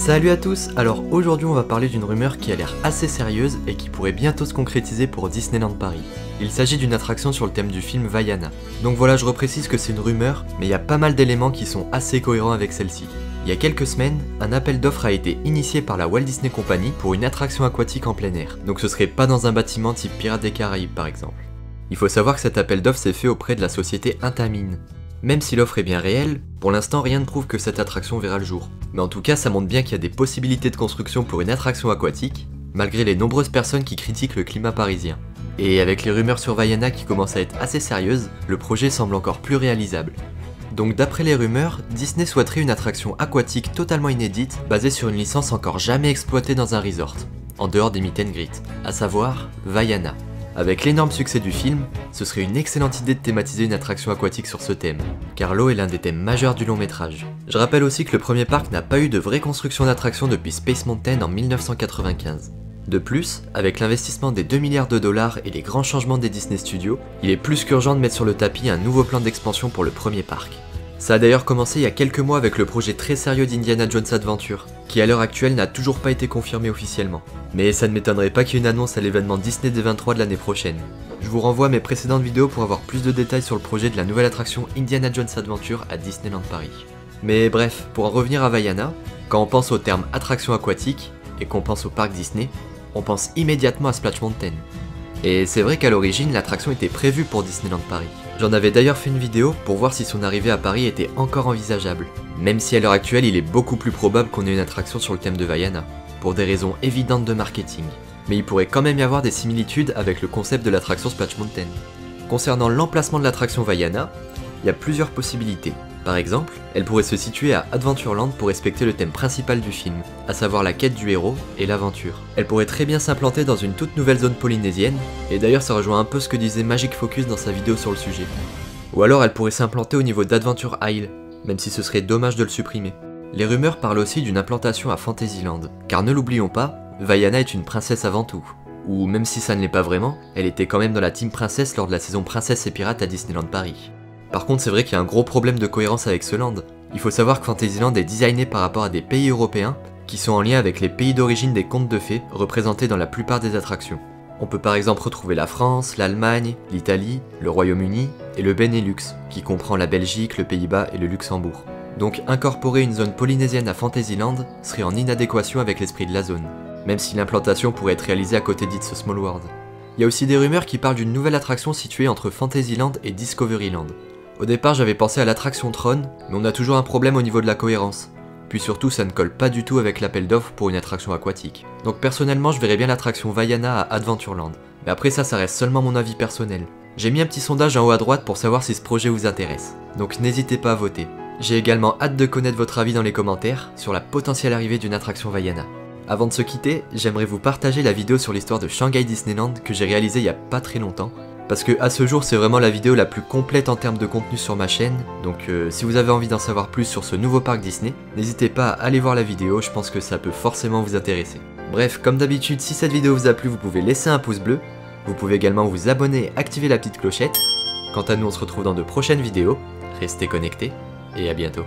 Salut à tous, alors aujourd'hui on va parler d'une rumeur qui a l'air assez sérieuse et qui pourrait bientôt se concrétiser pour Disneyland Paris. Il s'agit d'une attraction sur le thème du film Vaiana. Donc voilà, je reprécise que c'est une rumeur, mais il y a pas mal d'éléments qui sont assez cohérents avec celle-ci. Il y a quelques semaines, un appel d'offres a été initié par la Walt Disney Company pour une attraction aquatique en plein air, donc ce serait pas dans un bâtiment type Pirates des Caraïbes par exemple. Il faut savoir que cet appel d'offres s'est fait auprès de la société Intamin. Même si l'offre est bien réelle, pour l'instant rien ne prouve que cette attraction verra le jour. Mais en tout cas ça montre bien qu'il y a des possibilités de construction pour une attraction aquatique, malgré les nombreuses personnes qui critiquent le climat parisien. Et avec les rumeurs sur Vaiana qui commencent à être assez sérieuses, le projet semble encore plus réalisable. Donc d'après les rumeurs, Disney souhaiterait une attraction aquatique totalement inédite, basée sur une licence encore jamais exploitée dans un resort, en dehors des meet and greet, à savoir Vaiana. Avec l'énorme succès du film, ce serait une excellente idée de thématiser une attraction aquatique sur ce thème, car l'eau est l'un des thèmes majeurs du long métrage. Je rappelle aussi que le premier parc n'a pas eu de vraie construction d'attraction depuis Space Mountain en 1995. De plus, avec l'investissement des 2 milliards de dollars et les grands changements des Disney Studios, il est plus qu'urgent de mettre sur le tapis un nouveau plan d'expansion pour le premier parc. Ça a d'ailleurs commencé il y a quelques mois avec le projet très sérieux d'Indiana Jones Adventure, qui à l'heure actuelle n'a toujours pas été confirmé officiellement. Mais ça ne m'étonnerait pas qu'il y ait une annonce à l'événement Disney D23 de l'année prochaine. Je vous renvoie à mes précédentes vidéos pour avoir plus de détails sur le projet de la nouvelle attraction Indiana Jones Adventure à Disneyland Paris. Mais bref, pour en revenir à Vaiana, quand on pense au terme attraction aquatique, et qu'on pense au parc Disney, on pense immédiatement à Splash Mountain. Et c'est vrai qu'à l'origine, l'attraction était prévue pour Disneyland Paris. J'en avais d'ailleurs fait une vidéo pour voir si son arrivée à Paris était encore envisageable, même si à l'heure actuelle il est beaucoup plus probable qu'on ait une attraction sur le thème de Vaiana, pour des raisons évidentes de marketing. Mais il pourrait quand même y avoir des similitudes avec le concept de l'attraction Splash Mountain. Concernant l'emplacement de l'attraction Vaiana, il y a plusieurs possibilités. Par exemple, elle pourrait se situer à Adventureland pour respecter le thème principal du film, à savoir la quête du héros et l'aventure. Elle pourrait très bien s'implanter dans une toute nouvelle zone polynésienne, et d'ailleurs ça rejoint un peu ce que disait Magic Focus dans sa vidéo sur le sujet. Ou alors elle pourrait s'implanter au niveau d'Adventure Isle, même si ce serait dommage de le supprimer. Les rumeurs parlent aussi d'une implantation à Fantasyland, car ne l'oublions pas, Vaiana est une princesse avant tout. Ou même si ça ne l'est pas vraiment, elle était quand même dans la team princesse lors de la saison Princesse et Pirates à Disneyland Paris. Par contre c'est vrai qu'il y a un gros problème de cohérence avec ce land. Il faut savoir que Fantasyland est designé par rapport à des pays européens qui sont en lien avec les pays d'origine des contes de fées représentés dans la plupart des attractions. On peut par exemple retrouver la France, l'Allemagne, l'Italie, le Royaume-Uni et le Benelux, qui comprend la Belgique, le Pays-Bas et le Luxembourg. Donc incorporer une zone polynésienne à Fantasyland serait en inadéquation avec l'esprit de la zone, même si l'implantation pourrait être réalisée à côté d'It's a Small World. Il y a aussi des rumeurs qui parlent d'une nouvelle attraction située entre Fantasyland et Discoveryland. Au départ j'avais pensé à l'attraction Tron, mais on a toujours un problème au niveau de la cohérence. Puis surtout ça ne colle pas du tout avec l'appel d'offres pour une attraction aquatique. Donc personnellement je verrais bien l'attraction Vaiana à Adventureland. Mais après ça reste seulement mon avis personnel. J'ai mis un petit sondage en haut à droite pour savoir si ce projet vous intéresse. Donc n'hésitez pas à voter. J'ai également hâte de connaître votre avis dans les commentaires sur la potentielle arrivée d'une attraction Vaiana. Avant de se quitter, j'aimerais vous partager la vidéo sur l'histoire de Shanghai Disneyland que j'ai réalisée il y a pas très longtemps. Parce que à ce jour c'est vraiment la vidéo la plus complète en termes de contenu sur ma chaîne, donc si vous avez envie d'en savoir plus sur ce nouveau parc Disney, n'hésitez pas à aller voir la vidéo, je pense que ça peut forcément vous intéresser. Bref, comme d'habitude, si cette vidéo vous a plu, vous pouvez laisser un pouce bleu, vous pouvez également vous abonner et activer la petite clochette. Quant à nous, on se retrouve dans de prochaines vidéos, restez connectés, et à bientôt.